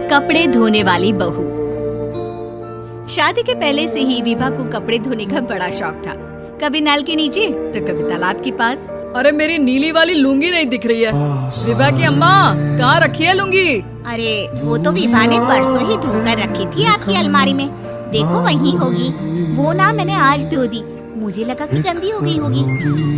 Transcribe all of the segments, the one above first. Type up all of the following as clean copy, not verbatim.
कपड़े धोने वाली बहू। शादी के पहले से ही विभा को कपड़े धोने का बड़ा शौक था। कभी नल के नीचे तो कभी तालाब के पास। अरे मेरी नीली वाली लुंगी नहीं दिख रही है। विभा की अम्मा कहाँ रखी है लुंगी? अरे वो तो विभा ने परसों ही धोकर रखी थी आपकी अलमारी में। देखो वहीं होगी। वो ना मैंने आज धो दी, मुझे लगा कि गंदी हो गई होगी।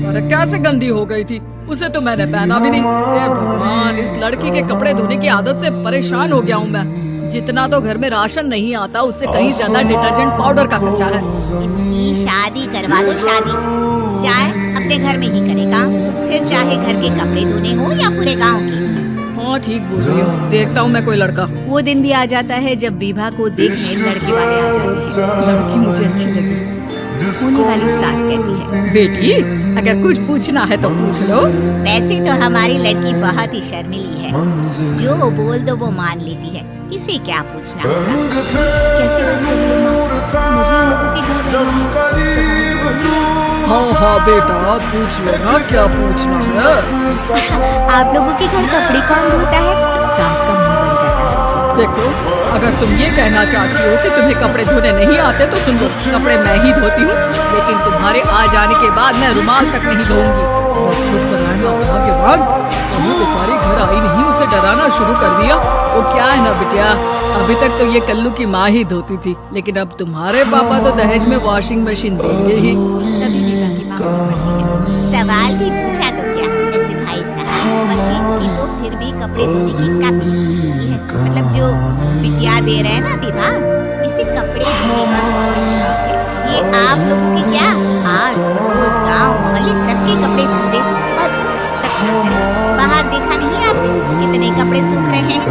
अरे कैसे गंदी हो गई थी? उसे तो मैंने पहना भी नहीं। हे भगवान, इस लड़की के कपड़े धोने की आदत से परेशान हो गया हूँ मैं। जितना तो घर में राशन नहीं आता उससे कहीं ज्यादा डिटर्जेंट पाउडर का खर्चा है। इसकी शादी करवा दो, शादी चाहे अपने घर में ही करेगा, फिर चाहे घर के कपड़े धोने हो या पूरे गांव के। हाँ ठीक बोल रही हो, देखता हूँ मैं कोई लड़का। वो दिन भी आ जाता है जब विभा को देखने लड़के वाले आ जाते हैं। लड़की मुझे अच्छी लगी। होने वाली सास कहती है, बेटी अगर कुछ पूछना है तो पूछ लो। वैसे तो हमारी लड़की बहुत ही शर्मीली है, जो बोल दो वो मान लेती है, इसे क्या पूछना होगा। कैसे बात कर रही हो माँ? मुझे इन लोगों के घर हाँ हाँ बेटा पूछ लो ना, क्या पूछना है। आप लोगों के घर कपड़े कौन धोता है? सास का मुंह बन जाता है। देखो अगर तुम ये कहना चाहती हो कि तुम्हें कपड़े धोने नहीं आते तो सुन लो, कपड़े मैं ही धोती हूँ, लेकिन तुम्हारे आ जाने के बाद मैं रुमाल तक नहीं धोऊंगी। और चुप रहना भाग्य भाग। अभी बेचारी घर आई नहीं, उसे डराना शुरू कर दिया। वो क्या है ना बिटिया, अभी तक तो ये कल्लू की माँ ही धोती थी, लेकिन अब तुम्हारे पापा तो दहेज में वॉशिंग मशीन देंगे ही। तभी विभा की माँ सवाल भी पूछा तो क्या, वैसे भाई साहब मशीन की तो फिर भी कपड़े धोने की कैपेसिटी है। मतलब जो बिटिया दे रहे हैं ना विभा, इसे कपड़े धोने का बहुत शौक है। ये आप लोगों की क्या आस पड़ोस गाँव मोहल्ले सबके कपड़े धोते और तक करते हैं। बाहर देखा नहीं आपने कितने कपड़े सूख रहे हैं?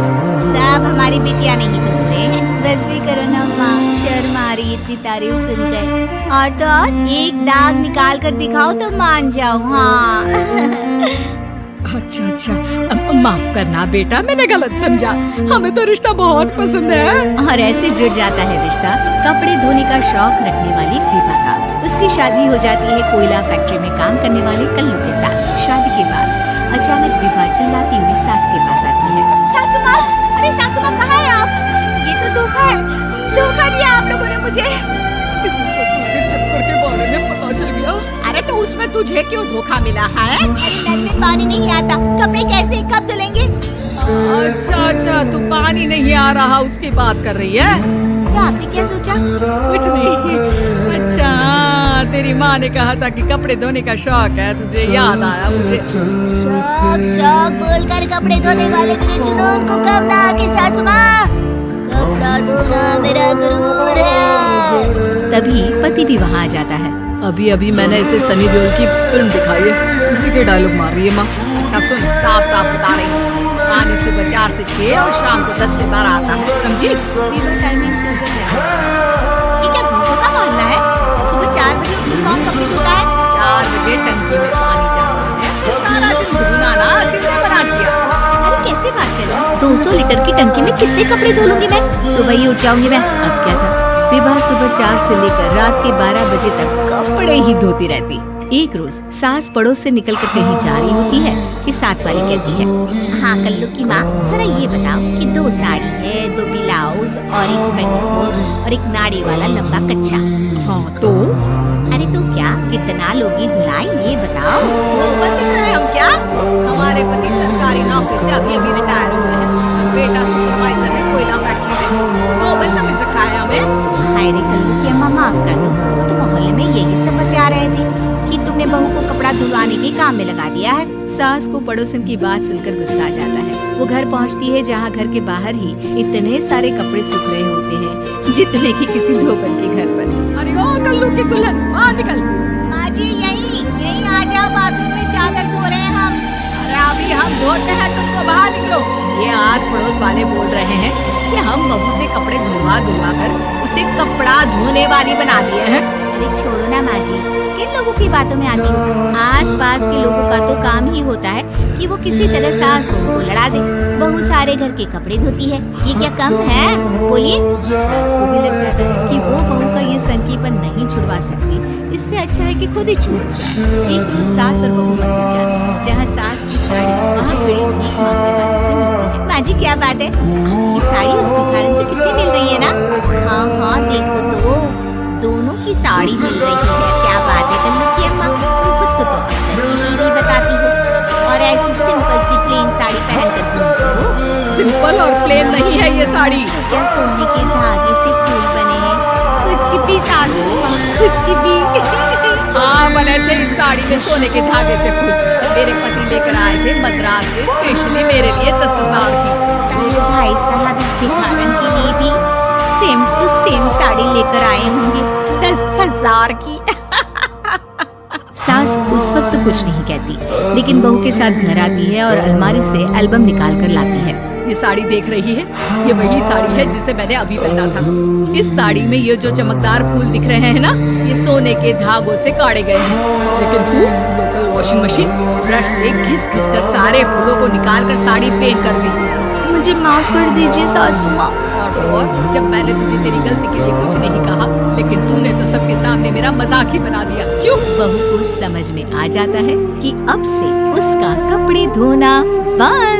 सब हमारी बिटिया नहीं धो रहे हैं। बस भी करो ना माँ, शर्म आ रही इतनी तारीफ सुनकर। और तो और एक दाग निकाल कर दिखाओ तो मान जाओ। हाँ अच्छा अच्छा, माफ करना बेटा, मैंने गलत समझा। हमें तो रिश्ता बहुत पसंद है। और ऐसे जुड़ जाता है रिश्ता कपड़े धोने का शौक रखने वाली विभा का। उसकी शादी हो जाती है कोयला फैक्ट्री में काम करने वाले कल्लू के साथ। शादी के बाद अचानक विभा चिल्लाती हुई सास के पास आती है। सासू माँ, अरे सासू माँ कहाँ है आप? ये तो धोखा है, धोखा दिया आप लोगों ने मुझे। किसी ससुर के चक्कर के बारे में पता चल गया। अरे तो उसमें तुझे क्यों धोखा मिला है? अरे नल में पानी नहीं आता, कपड़े कैसे कब धुलेंगे? अच्छा अच्छा, तू पानी नहीं आ रहा उसकी बात कर रही है? तो आपने क्या सोचा? कुछ नहीं। अच्छा तेरी माँ ने कहा था कि कपड़े धोने का शौक है, तुझे याद आया मुझे। शौक शौक बोलकर कपड़े धोने वाले तेरे जुनून को कब ना आके सासू माँ, कपड़ा धोना मेरा गुरूर है। तभी पति भी वहाँ आ जाता है। अभी अभी मैंने इसे सनी देओल की फिल्म दिखाई है, उसी के डायलॉग मार रही है माँ। अच्छा सुन, साफ साफ बता रही हूँ, पानी सुबह 4 से 6 और शाम को 10 से 12 आता है, समझी? टाइमिंग से ये क्या घूमने का मामला है? सुबह 4 बजे उठकर कौन कपड़े धोता है? 4 बजे टंकी में पानी जमा है, सारा दिन धोना ना किसने बना दिया? अरे कैसे बात कर रहे हो? 200 लीटर की टंकी में कितने कपड़े धो लूंगी मैं? सुबह ही उठ जाऊंगी मैं। अब क्या था, विभा सुबह 4 से लेकर रात के 12 बजे तक कपड़े ही धोती रहती। एक रोज सास पड़ोस से निकल कर कहीं जा रही होती है कि साथ वाली कहती है, हाँ कल्लू की माँ, जरा ये बताओ कि 2 साड़ी है, 2 ब्लाउज और एक पेटीकोट और एक नाड़ी वाला लंबा कच्छा। हाँ तो अरे तो क्या कितना लोगी धुलाई, ये बताओ। पति हैं हम क्या? हमारे पति सरकारी नौकरी से अभी अभी रिटायर हुए हैं। बेटा सुपरवाइजर है कोयला फैक्ट्री में। नोबल समझ रखा है हमें। हाय रे कल्लू की अम्मा, माफ कर दो, वो तो मोहल्ले में यही सब बता रहे थे कि तुमने बहू को कपड़ा धुलवाने के काम में लगा दिया है। सास को पड़ोसन की बात सुनकर गुस्सा आ जाता है। वो घर पहुंचती है जहां घर के बाहर ही इतने सारे कपड़े सूख रहे होते हैं जितने कि किसी धोबन के घर पर। अरे ओ कल्लू की दुल्हन, बाहर निकल। माँ जी यही यही आ जाओ, बाथरूम में चादर धो रहे हैं हम। अरे अभी हम धोते हैं, तुमको बाहर निकलो। ये आस पड़ोस वाले बोल रहे हैं कि हम बहू से कपड़े धुलवा धुलवा कर उसे कपड़ा धोने वाली बना दिए हैं। अरे छोड़ो ना माँ जी, किन लोगों की बातों में आती हो? आस पास के लोगों का तो काम ही होता है कि वो किसी तरह सास बहू को लड़ा दे। बहू सारे घर के कपड़े धोती है, ये क्या कम है? बोलिए। सास को भी लग जाता है कि वो बहू का ये संकीपन नहीं छुड़वा सकती, इससे अच्छा है कि खुद ही छूट जाए। एक रोज सास और बहू मंदिर जाते हैं, जहाँ सास की साड़ी वहाँ बड़ी भीख मांगते क्या बात है, ये साड़ी उस भिखारन से कितनी मिल रही है ना? हाँ हाँ देखो तो, दोनों की साड़ी मिल रही है। क्या बात है कन्नू की अम्मा, तुम खुद को तो अक्सर ही बताती हो और ऐसी सिंपल सी प्लेन साड़ी पहन कर घूमती हो। सिंपल और प्लेन नहीं है ये साड़ी। क्या सोने के धागे से फूल बने हैं? कुछ भी सासू माँ, कुछ भी। हाँ बने थे इस साड़ी में सोने के धागे से फूल। मेरे पति लेकर आए थे मद्रास से स्पेशली मेरे लिए 10,000 की। तो भाई साहब इस भिखारन के लिए भी सेम टू सेम साड़ी लेकर आए होंगे 10,000 की। सास उस वक्त कुछ नहीं कहती, लेकिन बहू के साथ घर आती है और अलमारी से एल्बम निकाल कर लाती है। ये साड़ी देख रही है, ये वही साड़ी है जिसे मैंने अभी पहना था। इस साड़ी में ये जो चमकदार फूल दिख रहे हैं ना, ये सोने के धागों से काढ़े गए हैं। लेकिन तू लोकल वॉशिंग मशीन ब्रश से घिस घिस कर सारे फूलों को निकाल कर साड़ी पेंट कर दी। मुझे माफ कर दीजिए सासू माँ। और जब मैंने तुझे तेरी गलती के लिए कुछ नहीं कहा, लेकिन तूने तो सबके सामने मेरा मजाक ही बना दिया। क्यों? बहू को समझ में आ जाता है कि अब से उसका कपड़े धोना बंद।